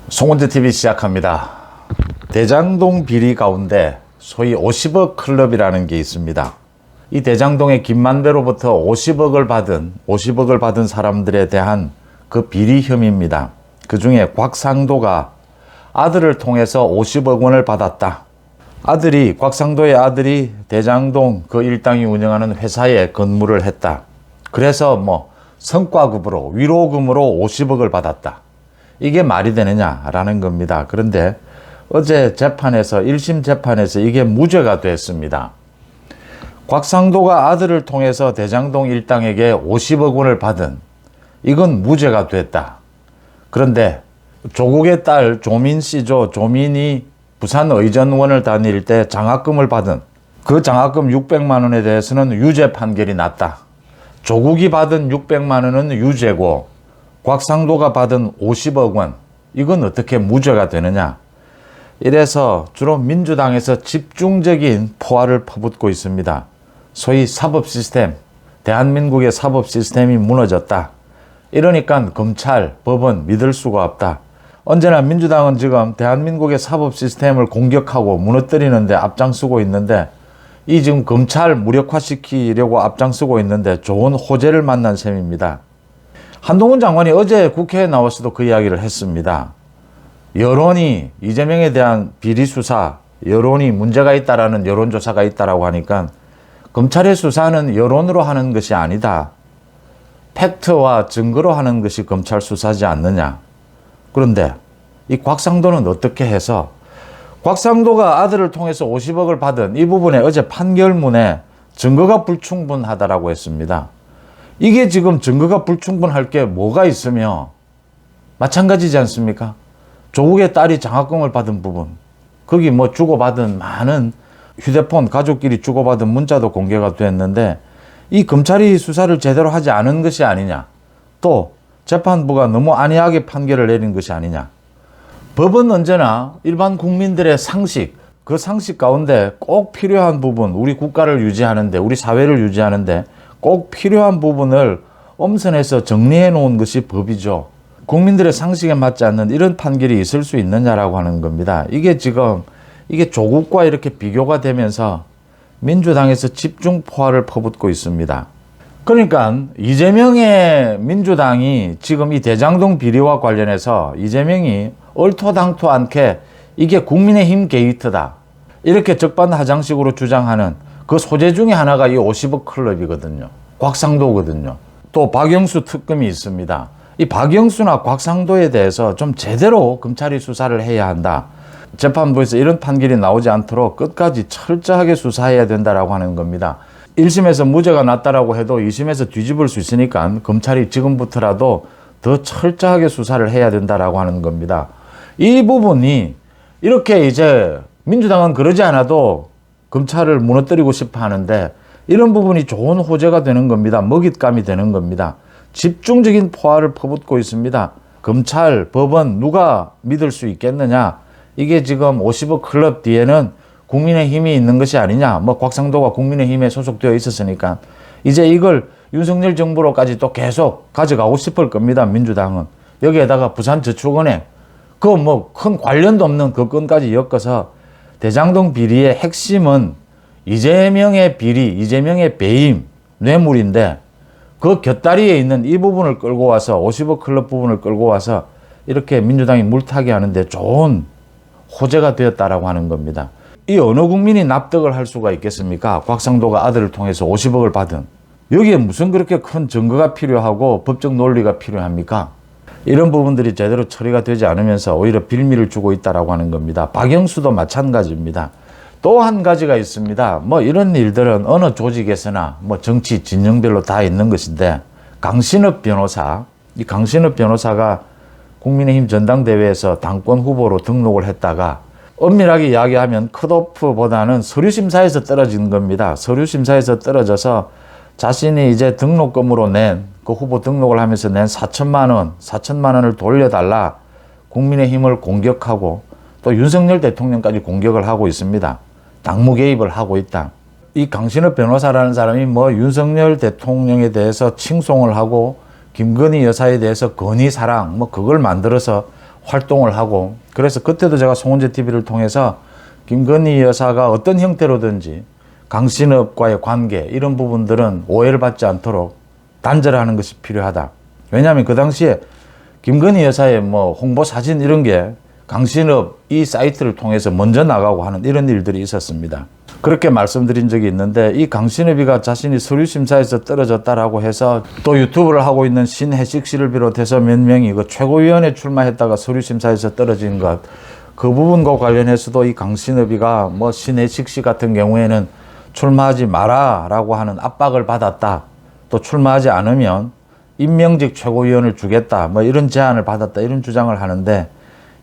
송원재TV 시작합니다. 대장동 비리 가운데 소위 50억 클럽이라는 게 있습니다. 이 대장동의 김만배로부터 50억을 받은 사람들에 대한 그 비리 혐의입니다. 그 중에 곽상도가 아들을 통해서 50억 원을 받았다. 곽상도의 아들이 대장동 그 일당이 운영하는 회사에 근무를 했다. 그래서 성과급으로, 위로금으로 50억을 받았다. 이게 말이 되느냐라는 겁니다. 그런데 어제 재판에서, 1심 재판에서 이게 무죄가 됐습니다. 곽상도가 아들을 통해서 대장동 일당에게 50억 원을 받은, 이건 무죄가 됐다. 그런데 조국의 딸 조민 씨죠. 조민이 부산 의전원을 다닐 때 장학금을 받은 그 장학금 600만 원에 대해서는 유죄 판결이 났다. 조국이 받은 600만 원은 유죄고 곽상도가 받은 50억 원, 이건 어떻게 무죄가 되느냐. 이래서 주로 민주당에서 집중적인 포화를 퍼붓고 있습니다. 소위 사법 시스템, 대한민국의 사법 시스템이 무너졌다. 이러니까 검찰, 법원 믿을 수가 없다. 언제나 민주당은 지금 대한민국의 사법 시스템을 공격하고 무너뜨리는데 앞장서고 있는데, 이 지금 검찰 무력화시키려고 앞장서고 있는데 좋은 호재를 만난 셈입니다. 한동훈 장관이 어제 국회에 나와서도 그 이야기를 했습니다. 여론이 이재명에 대한 비리 수사, 여론이 문제가 있다라는 여론조사가 있다라고 하니까 검찰의 수사는 여론으로 하는 것이 아니다. 팩트와 증거로 하는 것이 검찰 수사지 않느냐. 그런데 이 곽상도는 어떻게 해서, 곽상도가 아들을 통해서 50억을 받은 이 부분에 어제 판결문에 증거가 불충분하다라고 했습니다. 이게 지금 증거가 불충분할 게 뭐가 있으며 마찬가지지 않습니까? 조국의 딸이 장학금을 받은 부분, 거기 주고받은 많은 휴대폰, 가족끼리 주고받은 문자도 공개가 됐는데, 이 검찰이 수사를 제대로 하지 않은 것이 아니냐, 또 재판부가 너무 안이하게 판결을 내린 것이 아니냐. 법은 언제나 일반 국민들의 상식, 그 상식 가운데 꼭 필요한 부분, 우리 국가를 유지하는데, 우리 사회를 유지하는데 꼭 필요한 부분을 엄선해서 정리해 놓은 것이 법이죠. 국민들의 상식에 맞지 않는 이런 판결이 있을 수 있느냐라고 하는 겁니다. 이게 지금 조국과 이렇게 비교가 되면서 민주당에서 집중 포화를 퍼붓고 있습니다. 그러니까 이재명의 민주당이 지금 이 대장동 비리와 관련해서 이재명이 얼토당토 않게 이게 국민의힘 게이트다, 이렇게 적반하장식으로 주장하는 그 소재 중에 하나가 이 50억 클럽이거든요. 곽상도거든요. 또 박영수 특검이 있습니다. 이 박영수나 곽상도에 대해서 좀 제대로 검찰이 수사를 해야 한다. 재판부에서 이런 판결이 나오지 않도록 끝까지 철저하게 수사해야 된다라고 하는 겁니다. 1심에서 무죄가 났다라고 해도 2심에서 뒤집을 수 있으니까 검찰이 지금부터라도 더 철저하게 수사를 해야 된다라고 하는 겁니다. 이 부분이 이렇게 이제 민주당은 그러지 않아도 검찰을 무너뜨리고 싶어 하는데, 이런 부분이 좋은 호재가 되는 겁니다. 먹잇감이 되는 겁니다. 집중적인 포화를 퍼붓고 있습니다. 검찰, 법원 누가 믿을 수 있겠느냐. 이게 지금 50억 클럽 뒤에는 국민의힘이 있는 것이 아니냐. 곽상도가 국민의힘에 소속되어 있었으니까 이제 이걸 윤석열 정부로까지 또 계속 가져가고 싶을 겁니다. 민주당은. 여기에다가 부산저축은행, 큰 관련도 없는 그 건까지 엮어서 대장동 비리의 핵심은 이재명의 비리, 이재명의 배임, 뇌물인데, 그 곁다리에 있는 이 부분을 끌고 와서, 50억 클럽 부분을 끌고 와서 이렇게 민주당이 물타기 하는데 좋은 호재가 되었다라고 하는 겁니다. 이 어느 국민이 납득을 할 수가 있겠습니까? 곽상도가 아들을 통해서 50억을 받은, 여기에 무슨 그렇게 큰 증거가 필요하고 법적 논리가 필요합니까? 이런 부분들이 제대로 처리가 되지 않으면서 오히려 빌미를 주고 있다라고 하는 겁니다. 박영수도 마찬가지입니다. 또 한 가지가 있습니다. 이런 일들은 어느 조직에서나 정치 진영별로 다 있는 것인데, 강신업 변호사, 이 강신업 변호사가 국민의힘 전당대회에서 당권 후보로 등록을 했다가 엄밀하게 이야기하면 컷오프보다는 서류심사에서 떨어진 겁니다. 서류심사에서 떨어져서 자신이 이제 등록금으로 낸, 그 후보 등록을 하면서 낸 4천만 원을 돌려달라 국민의힘을 공격하고 또 윤석열 대통령까지 공격을 하고 있습니다. 당무 개입을 하고 있다. 이 강신업 변호사라는 사람이 윤석열 대통령에 대해서 칭송을 하고 김건희 여사에 대해서 건의사랑 그걸 만들어서 활동을 하고, 그래서 그때도 제가 송은재 TV를 통해서 김건희 여사가 어떤 형태로든지 강신업과의 관계 이런 부분들은 오해를 받지 않도록 단절하는 것이 필요하다. 왜냐하면 그 당시에 김건희 여사의 뭐 홍보 사진 이런 게 강신업 이 사이트를 통해서 먼저 나가고 하는 이런 일들이 있었습니다. 그렇게 말씀드린 적이 있는데, 이 강신업이가 자신이 서류 심사에서 떨어졌다라고 해서 또 유튜브를 하고 있는 신혜식 씨를 비롯해서 몇 명이 그 최고위원회 출마했다가 서류 심사에서 떨어진 것, 그 부분과 관련해서도 이 강신업이가 뭐 신혜식 씨 같은 경우에는 출마하지 마라라고 하는 압박을 받았다. 또 출마하지 않으면 임명직 최고위원을 주겠다. 뭐 이런 제안을 받았다. 이런 주장을 하는데,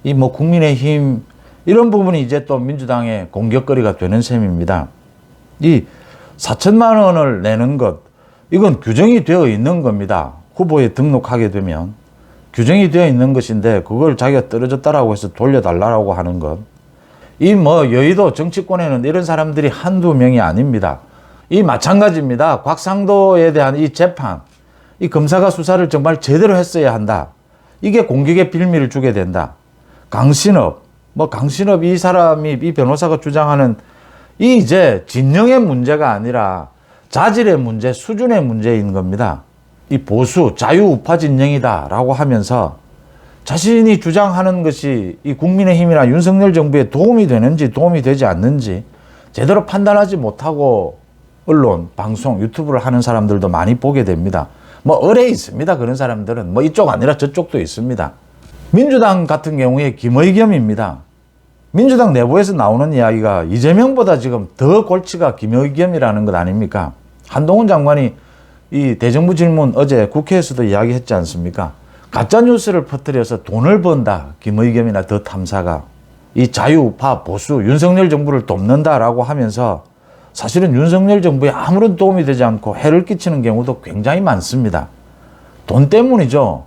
이 뭐 국민의힘 이런 부분이 이제 또 민주당의 공격거리가 되는 셈입니다. 이 4천만 원을 내는 것, 이건 규정이 되어 있는 겁니다. 후보에 등록하게 되면 규정이 되어 있는 것인데, 그걸 자기가 떨어졌다라고 해서 돌려달라고 하는 것. 이 뭐 여의도 정치권에는 이런 사람들이 한두 명이 아닙니다. 이 마찬가지입니다. 곽상도에 대한 이 재판, 이 검사가 수사를 정말 제대로 했어야 한다. 이게 공격의 빌미를 주게 된다. 강신업 이 사람이, 이 변호사가 주장하는 이 이제 진영의 문제가 아니라 자질의 문제, 수준의 문제인 겁니다. 이 보수, 자유우파 진영이다라고 하면서 자신이 주장하는 것이 이 국민의힘이나 윤석열 정부에 도움이 되는지 도움이 되지 않는지 제대로 판단하지 못하고 언론, 방송, 유튜브를 하는 사람들도 많이 보게 됩니다. 뭐 의뢰 있습니다. 그런 사람들은 뭐 이쪽 아니라 저쪽도 있습니다. 민주당 같은 경우에 김의겸입니다. 민주당 내부에서 나오는 이야기가 이재명보다 지금 더 골치가 김의겸이라는 것 아닙니까? 한동훈 장관이 이 대정부 질문 어제 국회에서도 이야기했지 않습니까? 가짜뉴스를 퍼뜨려서 돈을 번다. 김의겸이나 더 탐사가. 이 자유우파, 보수, 윤석열 정부를 돕는다라고 하면서 사실은 윤석열 정부에 아무런 도움이 되지 않고 해를 끼치는 경우도 굉장히 많습니다. 돈 때문이죠.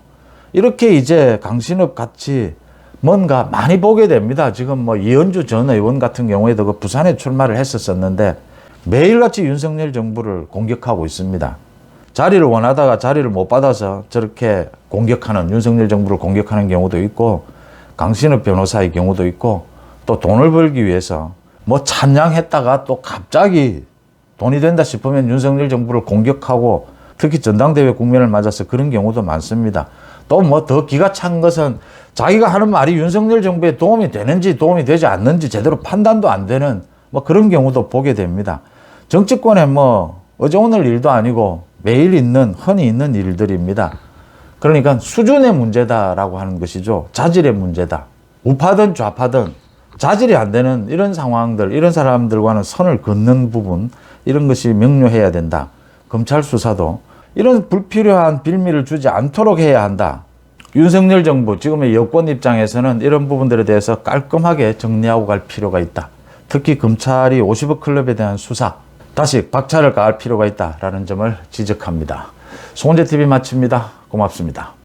이렇게 이제 강신업 같이 뭔가 많이 보게 됩니다. 지금 뭐 이현주 전 의원 같은 경우에도 그 부산에 출마를 했었었는데 매일같이 윤석열 정부를 공격하고 있습니다. 자리를 원하다가 자리를 못 받아서 저렇게 공격하는, 윤석열 정부를 공격하는 경우도 있고, 강신업 변호사의 경우도 있고, 또 돈을 벌기 위해서 뭐 찬양했다가 또 갑자기 돈이 된다 싶으면 윤석열 정부를 공격하고, 특히 전당대회 국면을 맞아서 그런 경우도 많습니다. 또 뭐 더 기가 찬 것은 자기가 하는 말이 윤석열 정부에 도움이 되는지 도움이 되지 않는지 제대로 판단도 안 되는 뭐 그런 경우도 보게 됩니다. 정치권에 뭐 어제 오늘 일도 아니고 매일 있는, 흔히 있는 일들입니다. 그러니까 수준의 문제다라고 하는 것이죠. 자질의 문제다. 우파든 좌파든 자질이 안 되는 이런 상황들, 이런 사람들과는 선을 긋는 부분, 이런 것이 명료해야 된다. 검찰 수사도 이런 불필요한 빌미를 주지 않도록 해야 한다. 윤석열 정부, 지금의 여권 입장에서는 이런 부분들에 대해서 깔끔하게 정리하고 갈 필요가 있다. 특히 검찰이 50억 클럽에 대한 수사, 다시 박차를 가할 필요가 있다라는 점을 지적합니다. 송은재 TV 마칩니다. 고맙습니다.